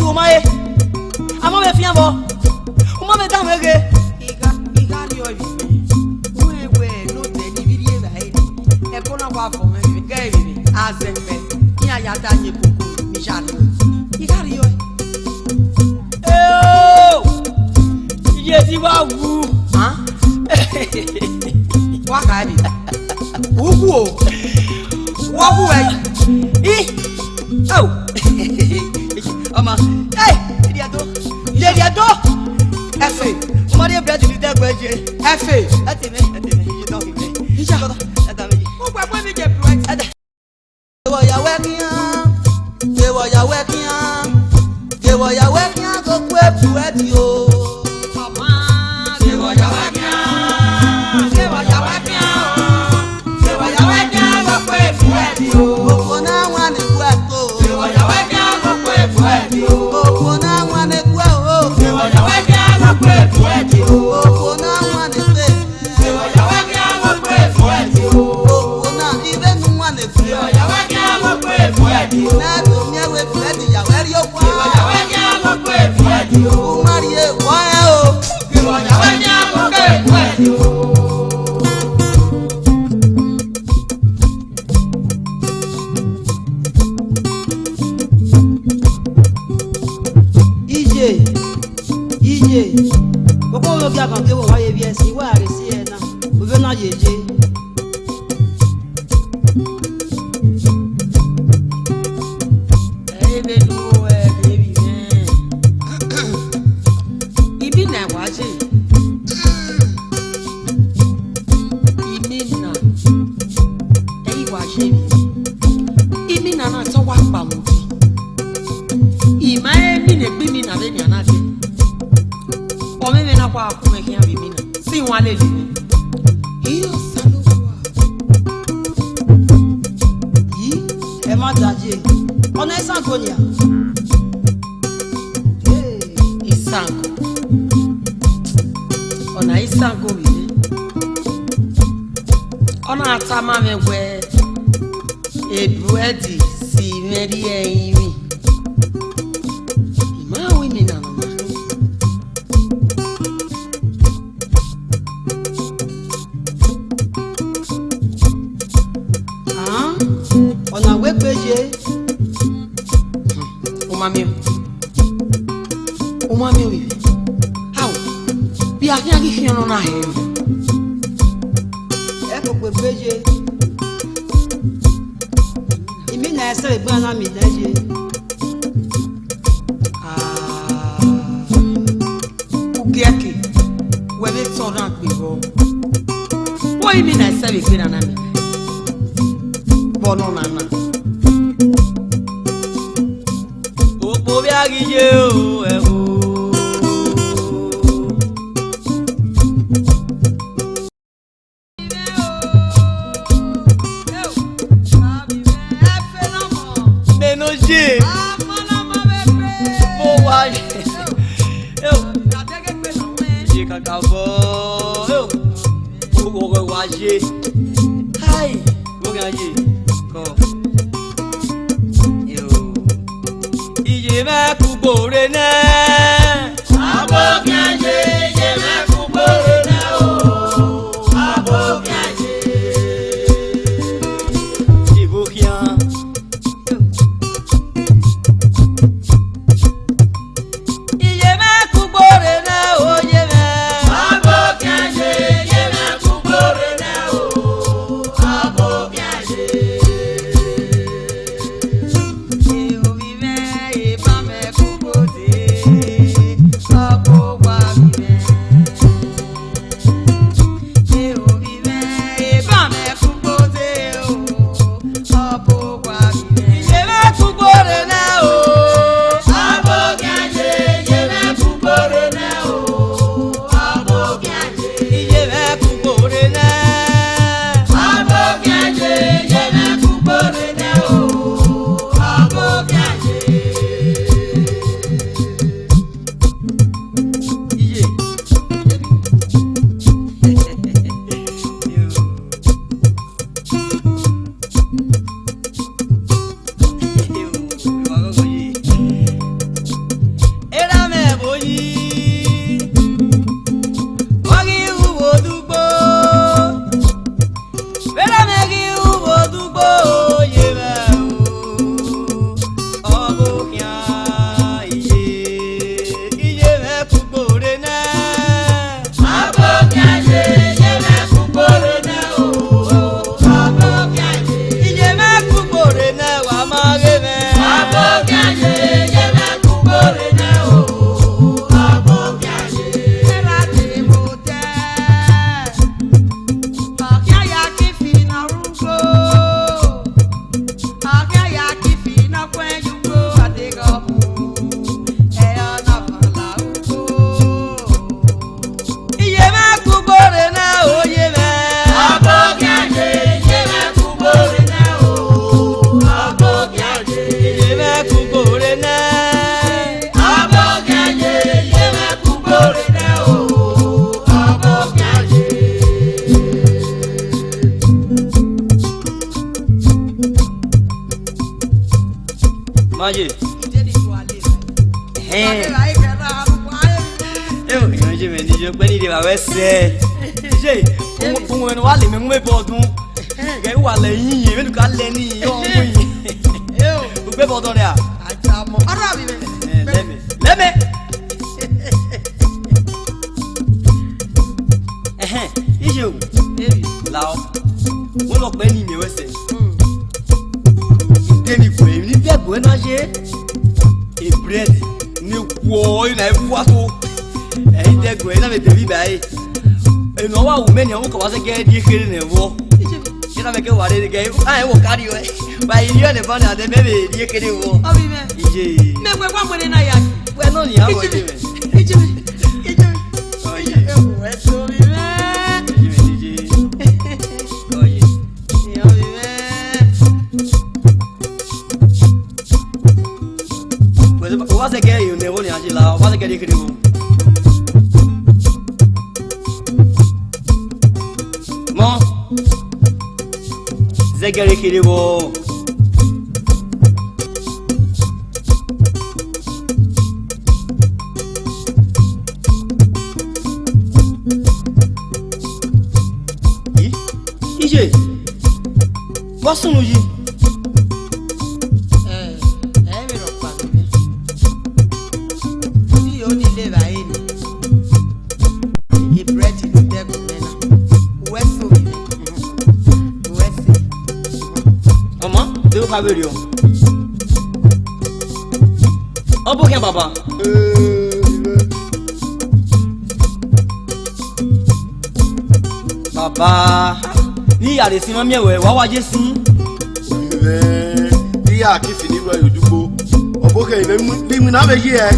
o mai. Amo me fiambo. O ma me tamege. Iga ni obi. We no te ni bidie ba e. E ko na kwa fo me bi ga e bi. Azembe. Ni aya ta nye poku mi janu. Iga ri yo. Iye ti wa wu. Ha? Wa ka bi. Ugu o. Wa wu e. Oh. Ama. Hey, Idiato. Efe. Maria Bia di te gbeje. Efe. Ateme, you don't give me. Ija. Atame. O gba pe mi je private. Ewo ya wekian go kwe bueti o. Mama, ewo ya wekian go kwe bueti o. Oko na wa ni bueto. Ewo ya wekian go kwe bueti o. Oko na wa ni kwe o. Ewo ya wekian go kwe bueti o. Oko na wa ni pe. Ewo ya wekian go kwe bueti o. Oko na ibe nu wa ni pe. Ewo ya wekian go kwe bueti o. Na do mi we bueti ya we ri o kwa. Ewo ya wekian go kwe bueti o. O marie wa ya o. Ewo ya wekian go kwe bueti o. Ije. Boko lo ga kan ke wo wa ye bi esi wa re si e na. O be na yeje. Ebe nu baby man. Ibi na waje. Ibi na. Waje. Ibi na na to wa pa mo bi. Ima emi na gbi mi na be ni anake. O me na kwa ku me kian bi mi na. Si wa le li. Iyo salo wa. Yi e ma daje. Ona isan ko ni a. Isango. Ona isango mi. Ona atama me we. Ebuedi si meri eyin. Ima wi mi na mama. Ah, ona we peje. O mami wi. How? Bi akin akin fi ono na he. E ko pe peje. Imi na ese egbe na mi daje. Ugiaki. We be so ran pe go. What you mean I say we na na mi? Bono na na. Opo bi agije o e o. Benoje. Bo wa. Eu. Je kakabo. Eu. Go wa je. Hai. Go ga je. Ko. Yo. Ije me ku gbore na. Abo kiaje, je me ku gbore na o. Abo kiaje. Ibo kian. Ije me ku gbore na o je me. Abo kiaje, je me ku gbore na o. Abo kiaje. Eu je me ni je pe ni de ba we se. Je ohun ẹnu wa le mi mu pe odun. Ge wa le yin yin me ka le ni yo mu yin. O pe bo don re a. Ajamo. Ara bi me. Let me. Ije o. Lao. Wọ́n lọ pẹ́ ní ìmì ẹ̀wẹ̀sẹ̀. Ìdẹ́ni kò èmi ní bí ẹ̀gbọ́n ẹ̀ náà ṣe. Èbúrẹ́dì ní wọ́ ìnà ẹ̀fú wá tó. Ẹ̀yin dẹ́gbọ̀n ẹ̀ náà mi tẹ̀lé ibà yìí. Ènìyàn wà wù mẹ́ni àwọn kọ̀ wá sí gẹ́gẹ́ díẹ̀ kéré nà ẹ̀wọ́. Ṣé náà mi kẹ́ wà lé ní gẹ́gẹ́ ẹ̀ wọ̀ kárí ẹ̀. Báyìí ní ọ̀nà ìbánu àti mẹ́bẹ̀ díẹ̀ kéré wọ. Ìje. Mẹ́gbẹ́ wà pẹ̀lẹ́ náà yà. Wẹ́ náà nìyà wọ̀ ìje mẹ́. Ìje mi. Ewu ẹ̀ sórí mẹ́. O va se quede y un nevo ni allí la, o va se quede escribo. Mo, se quede escribo. Ije, what's on you? Fabio. Obo ke baba. Baba. Ni ya le sin mo mi ewe wa waje sin. Ni ya ki fini ro yodugbo. Obo ke bi mi na be yi e.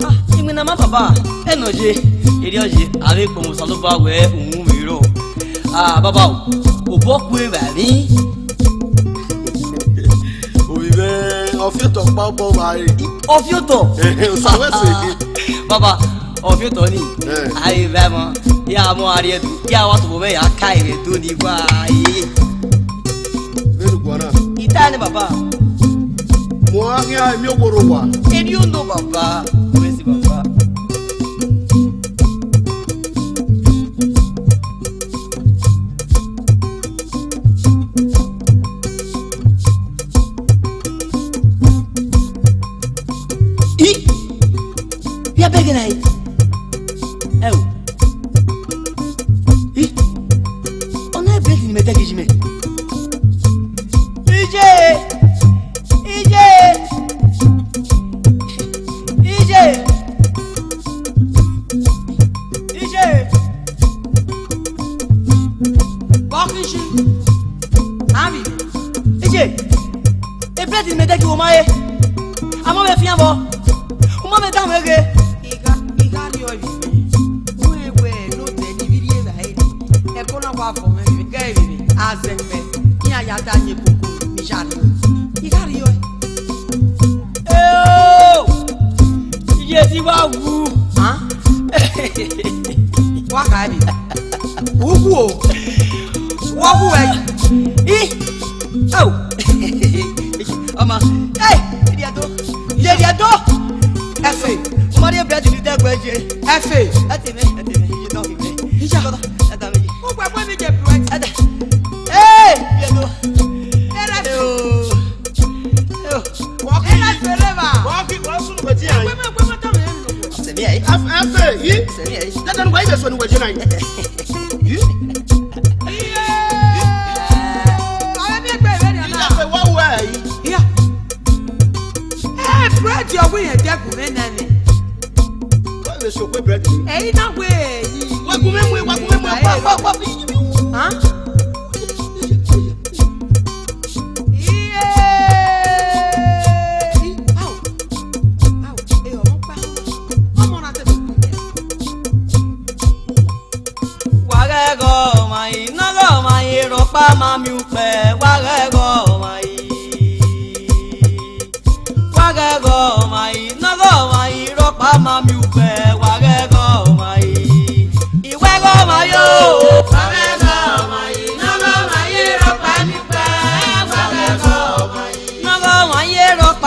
Ah, mi na ma baba. E no je. Eri oje, ave ko mo salo ba we ohun mi ro. Ah, baba o. Obo ku e ba mi. Ofioto pa bo mari. Ofioto. O sabe se. Baba, ofioto ni. Ai ve mo. Ya mo ari edu. Ya wa to bo me ya kai re do ni gba yi. Veru gwana. Ita ni baba. Mo ahi ai mi ogoro wa. Eri ondo baba. Wesi baba. Begin aí. É o. Ih. Ona é begin me tá aqui me. IJ. IJ. IJ. IJ. Bokishi. Ami. IJ. E begin me tá aqui o mai. Amo me fian bo. O mai tá me que.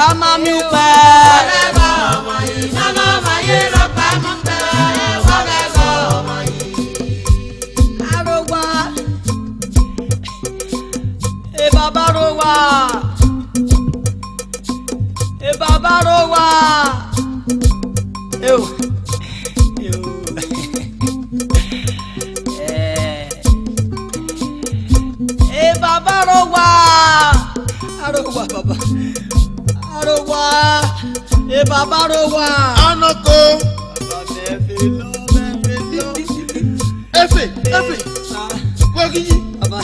Mama mi upa. wa. Anoko. Efe. Kwa kiji. Baba.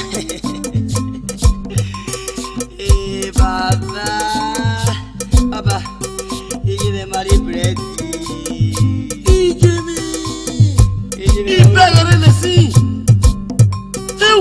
Baba. Baba. Ije mari bread. Ibegere le si. Eu.